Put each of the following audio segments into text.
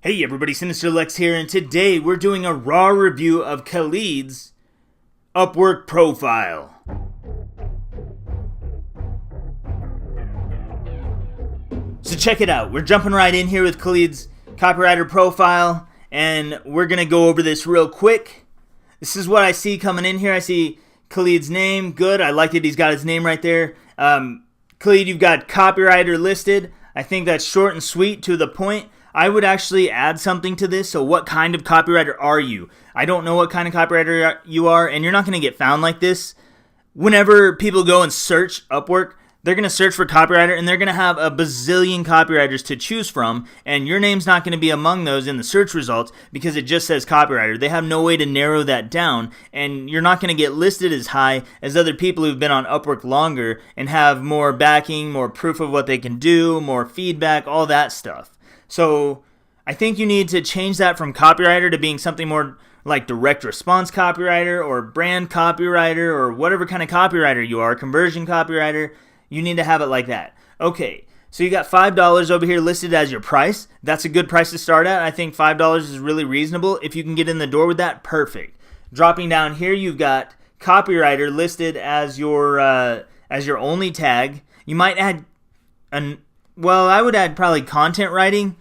Hey everybody, Sinister Lex here, and today we're doing a raw review of Khalid's Upwork profile. So check it out, we're jumping right in here with Khalid's copywriter profile, and we're going to go over this real quick. This is what I see coming in here. I see Khalid's name, good, I like that he's got his name right there. Khalid, you've got copywriter listed. I think that's short and sweet, to the point. I would actually add something to this. So what kind of copywriter are you? I don't know what kind of copywriter you are, and you're not going to get found like this. Whenever people go and search Upwork, they're going to search for copywriter, and they're going to have a bazillion copywriters to choose from, and your name's not going to be among those in the search results because it just says copywriter. They have no way to narrow that down, and you're not going to get listed as high as other people who've been on Upwork longer and have more backing, more proof of what they can do, more feedback, all that stuff. So I think you need to change that from copywriter to being something more like direct response copywriter or brand copywriter or whatever kind of copywriter you are, conversion copywriter. You need to have it like that. Okay, so you got $5 over here listed as your price. That's a good price to start at. I think $5 is really reasonable. If you can get in the door with that, perfect. Dropping down here, you've got copywriter listed as your only tag. You might add I would add probably content writing.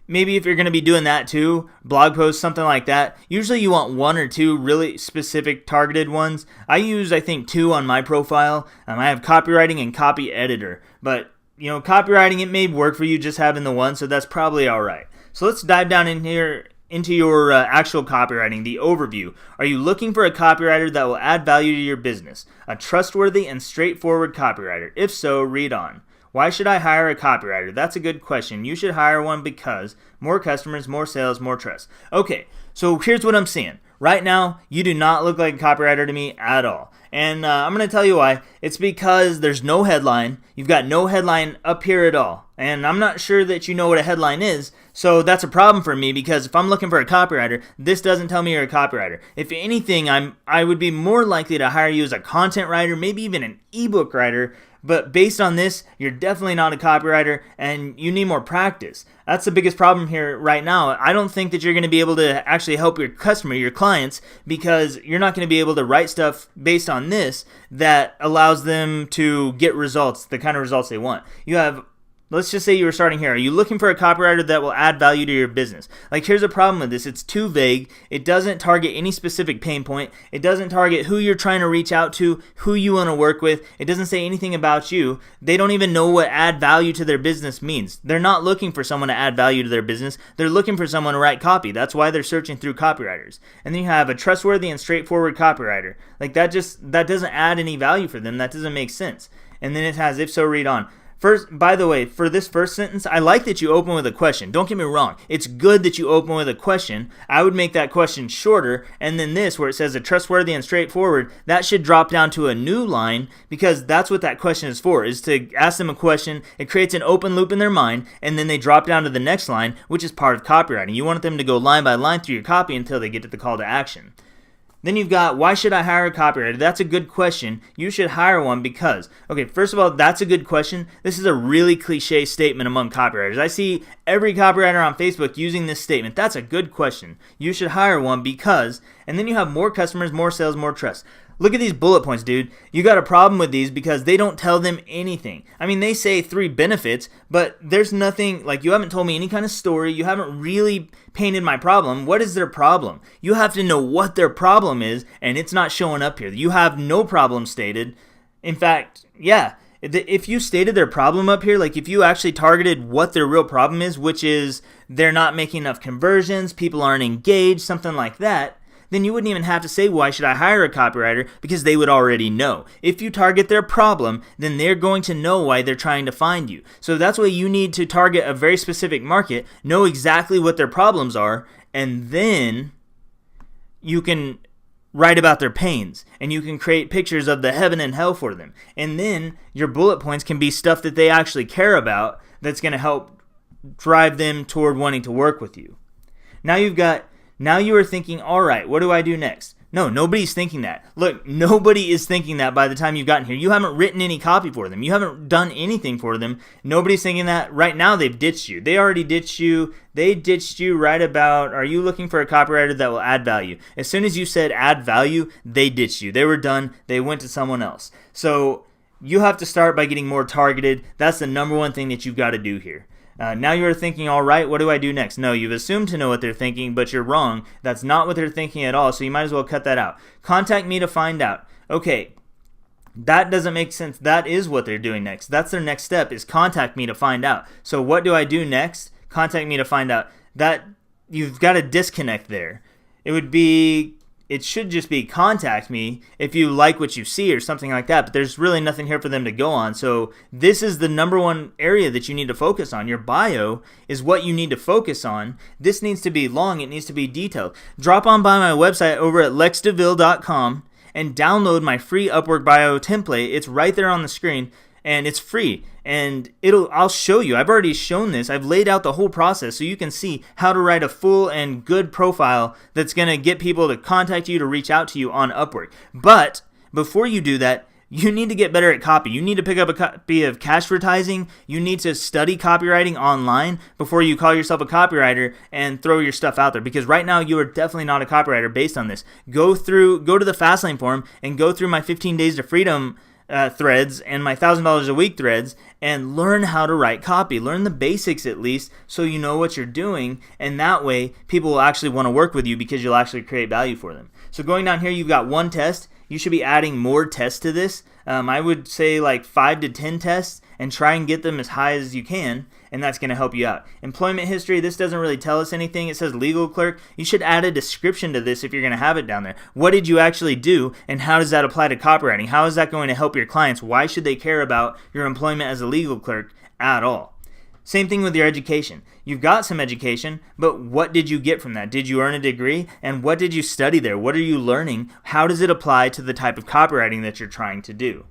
Maybe if you're going to be doing that too, blog posts, something like that. Usually you want one or two really specific targeted ones. I use, I think, 2 on my profile. I have copywriting and copy editor. But, copywriting, it may work for you just having the one, so that's probably all right. So let's dive down in here into your actual copywriting, the overview. Are you looking for a copywriter that will add value to your business? A trustworthy and straightforward copywriter? If so, read on. Why should I hire a copywriter? That's a good question. You should hire one because more customers, more sales, more trust. Okay, so here's what I'm seeing. Right now, you do not look like a copywriter to me at all. And I'm going to tell you why. It's because there's no headline. You've got no headline up here at all. And I'm not sure that you know what a headline is. So that's a problem for me because if I'm looking for a copywriter, this doesn't tell me you're a copywriter. If anything, I would be more likely to hire you as a content writer, maybe even an ebook writer. But based on this, you're definitely not a copywriter and you need more practice. That's the biggest problem here right now. I don't think that you're going to be able to actually help your customer, your clients, because you're not going to be able to write stuff based on this that allows them to get results, the kind of results they want. Let's just say you were starting here. Are you looking for a copywriter that will add value to your business? Like, here's a problem with this. It's too vague. It doesn't target any specific pain point. It doesn't target who you're trying to reach out to, who you want to work with. It doesn't say anything about you. They don't even know what add value to their business means. They're not looking for someone to add value to their business. They're looking for someone to write copy. That's why they're searching through copywriters. And then you have a trustworthy and straightforward copywriter. Like, that doesn't add any value for them. That doesn't make sense. And then it has, if so, read on. First, by the way, for this first sentence, I like that you open with a question. Don't get me wrong. It's good that you open with a question. I would make that question shorter, and then this, where it says a trustworthy and straightforward, that should drop down to a new line because that's what that question is for, is to ask them a question. It creates an open loop in their mind, and then they drop down to the next line, which is part of copywriting. You want them to go line by line through your copy until they get to the call to action. Then you've got, why should I hire a copywriter? That's a good question. You should hire one because, okay, first of all, that's a good question. This is a really cliche statement among copywriters. I see every copywriter on Facebook using this statement. That's a good question. You should hire one because, and then you have more customers, more sales, more trust. Look at these bullet points, dude. You got a problem with these because they don't tell them anything. I mean, they say 3 benefits, but there's nothing, like, you haven't told me any kind of story. You haven't really painted my problem. What is their problem? You have to know what their problem is, and it's not showing up here. You have no problem stated. In fact, yeah, if you stated their problem up here, like if you actually targeted what their real problem is, which is they're not making enough conversions, people aren't engaged, something like that, then you wouldn't even have to say, why should I hire a copywriter? Because they would already know. If you target their problem, then they're going to know why they're trying to find you. So that's why you need to target a very specific market, know exactly what their problems are, and then you can write about their pains, and you can create pictures of the heaven and hell for them. And then your bullet points can be stuff that they actually care about that's going to help drive them toward wanting to work with you. Now you are thinking, all right, what do I do next? No, nobody's thinking that. Look, nobody is thinking that by the time you've gotten here. You haven't written any copy for them. You haven't done anything for them. Nobody's thinking that. Right now, they've ditched you. They already ditched you. They ditched you right about, are you looking for a copywriter that will add value? As soon as you said add value, they ditched you. They were done. They went to someone else. So you have to start by getting more targeted. That's the number one thing that you've got to do here. Now you're thinking, all right, what do I do next? No, you've assumed to know what they're thinking, but you're wrong. That's not what they're thinking at all, so you might as well cut that out. Contact me to find out. Okay, that doesn't make sense. That is what they're doing next. That's their next step, is contact me to find out. So what do I do next? Contact me to find out. That, you've got a disconnect there. It should just be contact me if you like what you see or something like that, but there's really nothing here for them to go on. So this is the number one area that you need to focus on. Your bio is what you need to focus on. This needs to be long. It needs to be detailed. Drop on by my website over at lexdeville.com and download my free Upwork bio template. It's right there on the screen, and it's free. And I'll show you. I've already shown this. I've laid out the whole process so you can see how to write a full and good profile that's going to get people to contact you, to reach out to you on Upwork. But before you do that, you need to get better at copy. You need to pick up a copy of Cashvertising. You need to study copywriting online before you call yourself a copywriter and throw your stuff out there. Because right now you are definitely not a copywriter based on this. Go to the Fastlane forum and go through my 15 Days to Freedom threads and my $1,000 a week threads and learn how to write copy. Learn the basics at least so you know what you're doing, and that way people will actually want to work with you because you'll actually create value for them. So going down here, you've got one test. You should be adding more tests to this. I would say like 5 to 10 tests and try and get them as high as you can, and that's going to help you out. Employment history, this doesn't really tell us anything. It says legal clerk. You should add a description to this if you're going to have it down there. What did you actually do, and how does that apply to copywriting? How is that going to help your clients? Why should they care about your employment as a legal clerk at all? Same thing with your education. You've got some education, but what did you get from that? Did you earn a degree? And what did you study there? What are you learning? How does it apply to the type of copywriting that you're trying to do?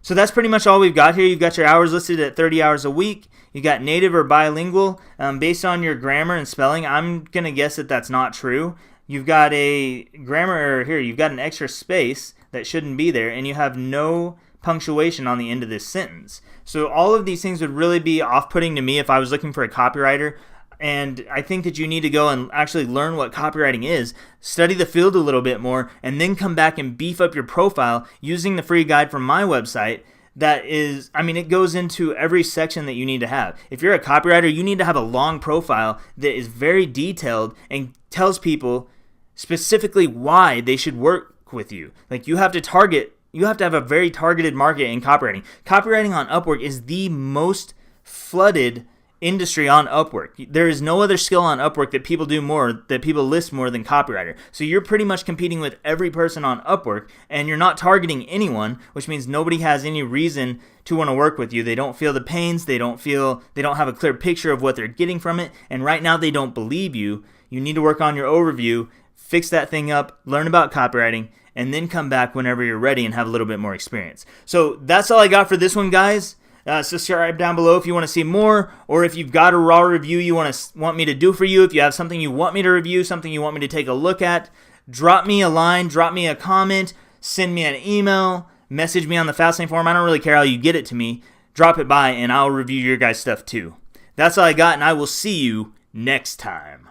So that's pretty much all we've got here. You've got your hours listed at 30 hours a week. You got native or bilingual. Based on your grammar and spelling, I'm going to guess that that's not true. You've got a grammar error here. You've got an extra space that shouldn't be there, and you have no punctuation on the end of this sentence. So all of these things would really be off-putting to me if I was looking for a copywriter. And I think that you need to go and actually learn what copywriting is, study the field a little bit more, and then come back and beef up your profile using the free guide from my website. That is, it goes into every section that you need to have. If you're a copywriter, you need to have a long profile that is very detailed and tells people specifically why they should work with you. Like you have to have a very targeted market in copywriting. Copywriting on Upwork is the most flooded industry on Upwork. There is no other skill on Upwork that people list more than copywriter. So you're pretty much competing with every person on Upwork, and you're not targeting anyone, which means nobody has any reason to want to work with you. They don't feel the pains. They don't have a clear picture of what they're getting from it. And right now they don't believe you. You need to work on your overview, fix that thing up, learn about copywriting, and then come back whenever you're ready and have a little bit more experience. So that's all I got for this one, guys. Subscribe down below if you want to see more, or if you've got a raw review you want me to do for you. If you have something you want me to review, something you want me to take a look at, drop me a line, drop me a comment, send me an email, message me on the Fastlane forum. I don't really care how you get it to me. Drop it by, and I'll review your guys' stuff too. That's all I got, and I will see you next time.